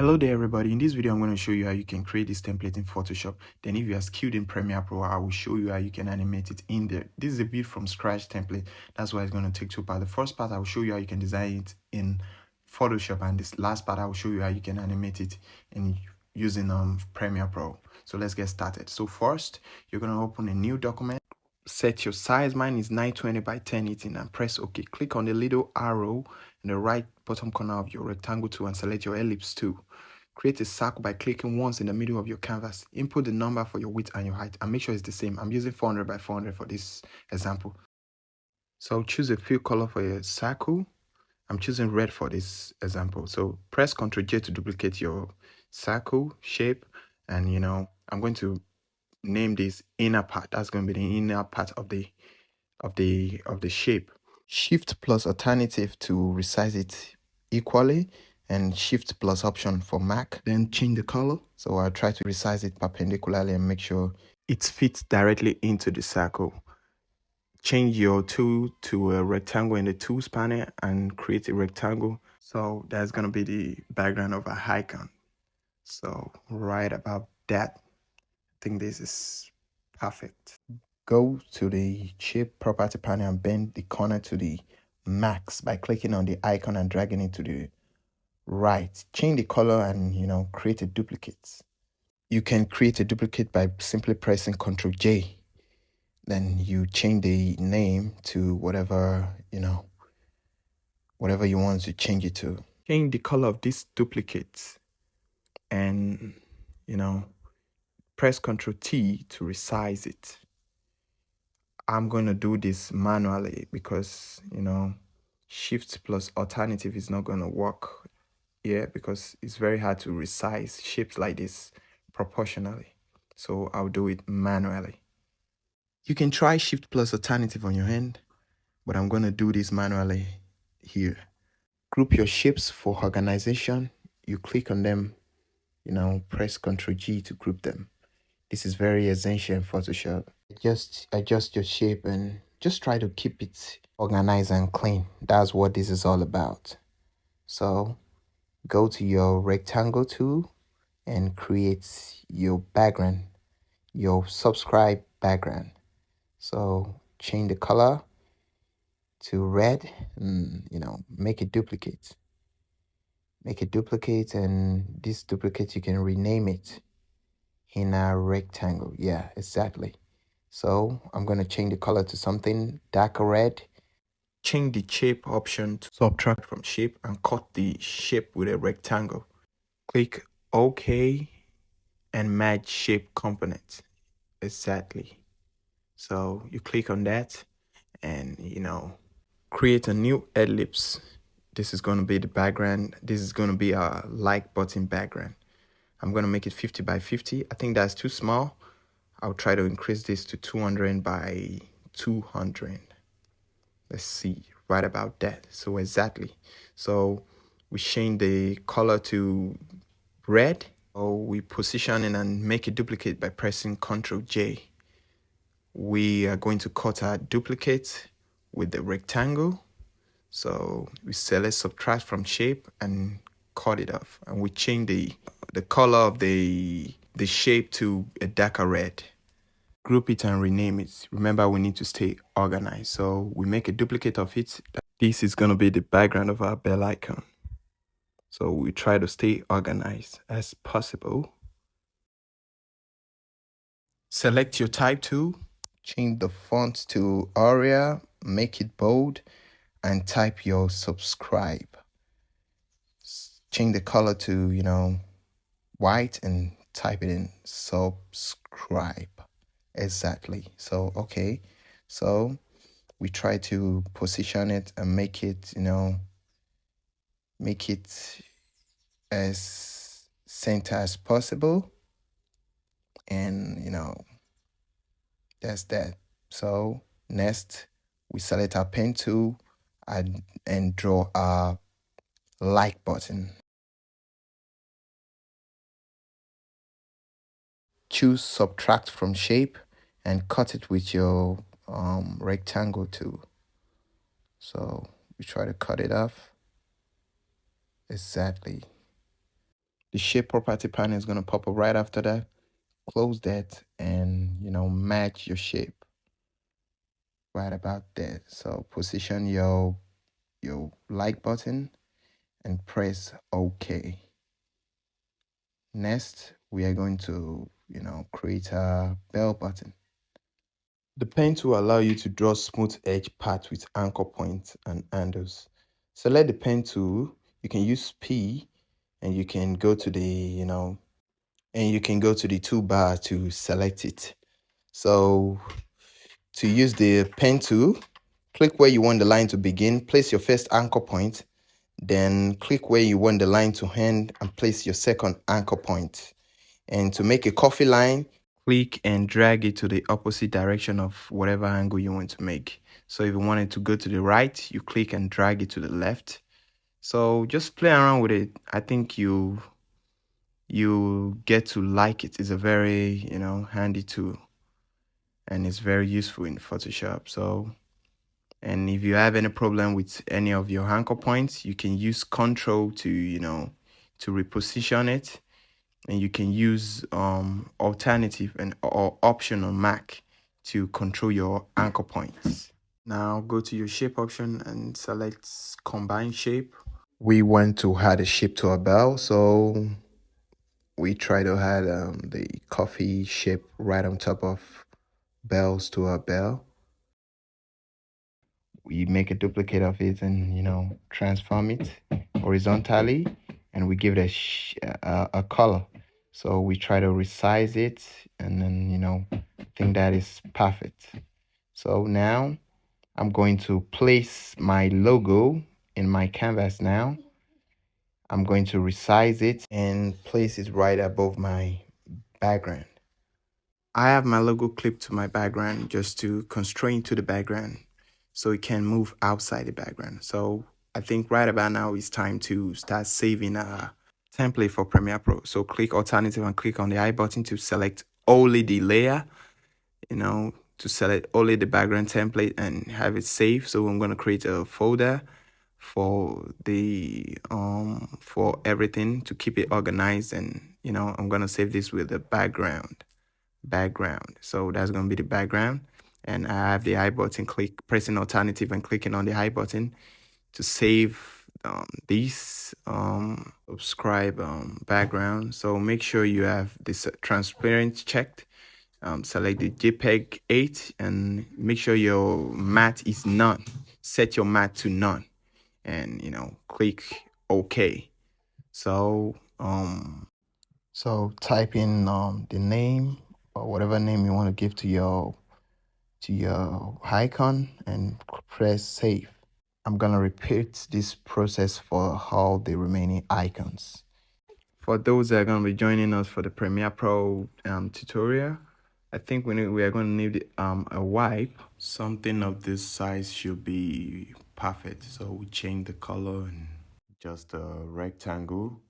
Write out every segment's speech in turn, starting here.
Hello there everybody. In this video I'm going to show you how you can create this template in Photoshop. Then if you are skilled in Premiere Pro, I will show you how you can animate it in there. This is a build from scratch template. That's why it's going to take two parts. The first part I will show you how you can design it in Photoshop, and this last part I will show you how you can animate it in using Premiere Pro. So let's get started. So first you're going to open a new document. Set your size. Mine is 920 by 1080 and press OK. Click on the little arrow in the right bottom corner of your rectangle tool and select your ellipse tool. Create a circle by clicking once in the middle of your canvas. Input the number for your width and your height and make sure it's the same. I'm using 400 by 400 for this example. So choose a fill color for your circle. I'm choosing red for this example. So press Ctrl J to duplicate your circle shape, and I'm going to name this inner part. That's going to be the inner part of the shape. Shift plus alternative to resize it equally, and shift plus option for Mac. Then change the color. So I'll try to resize it perpendicularly and make sure it fits directly into the circle. Change your tool to a rectangle in the tools panel and create a rectangle. So that's going to be the background of our icon. So right about that, I think this is perfect. Go to the shape property panel and bend the corner to the max by clicking on the icon and dragging it to the right. Change the color and create a duplicate. You can create a duplicate by simply pressing Ctrl J. Then you change the name to whatever you want to change it to. Change the color of this duplicate and press Ctrl T to resize it. I'm going to do this manually because shift plus alternative is not going to work here because it's very hard to resize shapes like this proportionally. So I'll do it manually. You can try shift plus alternative on your hand, but I'm going to do this manually here. Group your shapes for organization. You click on them, press Ctrl G to group them. This is very essential in Photoshop. Just adjust your shape and just try to keep it organized and clean. That's what this is all about. So go to your rectangle tool and create your background, your subscribe background. So change the color to red and make a duplicate. Make a duplicate, and this duplicate you can rename it in a rectangle. Yeah, exactly. So I'm going to change the color to something darker red. Change the shape option to subtract from shape and cut the shape with a rectangle. Click OK and match shape component. Exactly. So you click on that and create a new ellipse. This is going to be the background. This is going to be our like button background. I'm going to make it 50 by 50. I think that's too small. I'll try to increase this to 200 by 200. Let's see, right about that. So exactly. So we change the color to red. So we position it and make a duplicate by pressing Ctrl J. We are going to cut our duplicate with the rectangle. So we select subtract from shape and cut it off. And we change the color of the shape to a darker red. Group it and rename it. Remember, we need to stay organized. So we make a duplicate of it. This is going to be the background of our bell icon. So we try to stay organized as possible. Select your type tool. Change the font to Arial. Make it bold and type your subscribe. Change the color to, white and type it in subscribe. Exactly. So, okay. So we try to position it and make it, make it as center as possible. And, that's that. So next, we select our pen tool and draw our like button. Choose subtract from shape and cut it with your rectangle tool. So we try to cut it off. Exactly. The shape property panel is going to pop up right after that. Close that and, match your shape right about there. So position your like button and press OK. Next, we are going to, create a bell button. The pen tool allows you to draw smooth edge paths with anchor points and handles. Select the pen tool. You can use P, and you can go to the, toolbar to select it. So to use the pen tool, click where you want the line to begin, place your first anchor point, then click where you want the line to end and place your second anchor point. And to make a coffee line, click and drag it to the opposite direction of whatever angle you want to make. So if you want it to go to the right, you click and drag it to the left. So just play around with it. I think you get to like it. It's a very, handy tool, and it's very useful in Photoshop. So, and if you have any problem with any of your anchor points, you can use Control to, to reposition it. And you can use alternative or option on Mac to control your anchor points. Now go to your shape option and select combine shape. We want to add a shape to our bell, so we try to add the coffee shape right on top of bells to our bell. We make a duplicate of it and transform it horizontally, and we give it a color. So we try to resize it, and then think that is perfect. So now I'm going to place my logo in my canvas. Now I'm going to resize it and place it right above my background. I have my logo clipped to my background just to constrain to the background so it can move outside the background. So I think right about now it's time to start saving a template for Premiere Pro. So click alternative and click on the I button to select only the layer, to select only the background template and have it saved. So I'm going to create a folder for the for everything to keep it organized, and I'm going to save this with the background. So that's going to be the background, and I have the I button, pressing alternative and clicking on the I button to save this subscribe background. So make sure you have this transparent checked. Select the JPEG 8 and make sure your matte is none. Set your matte to none, and click OK. So type in the name or whatever name you want to give to your icon and press save. I'm gonna repeat this process for all the remaining icons. For those that are gonna be joining us for the Premiere Pro tutorial, I think we are gonna need a wipe. Something of this size should be perfect. So we change the color and just a rectangle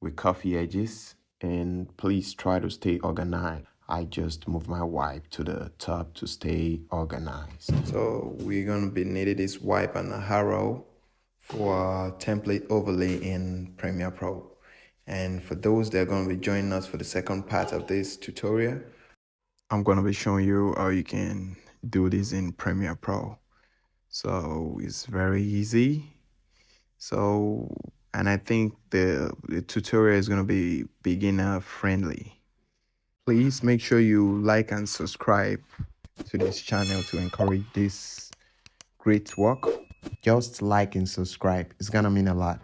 with coffee edges, and please try to stay organized. I just move my wipe to the top to stay organized. So we're gonna be needing this wipe and a arrow for a template overlay in Premiere Pro. And for those that are gonna be joining us for the second part of this tutorial, I'm gonna be showing you how you can do this in Premiere Pro. So it's very easy. So, and I think the tutorial is going to be beginner friendly. Please make sure you like and subscribe to this channel to encourage this great work. Just like and subscribe. It's going to mean a lot.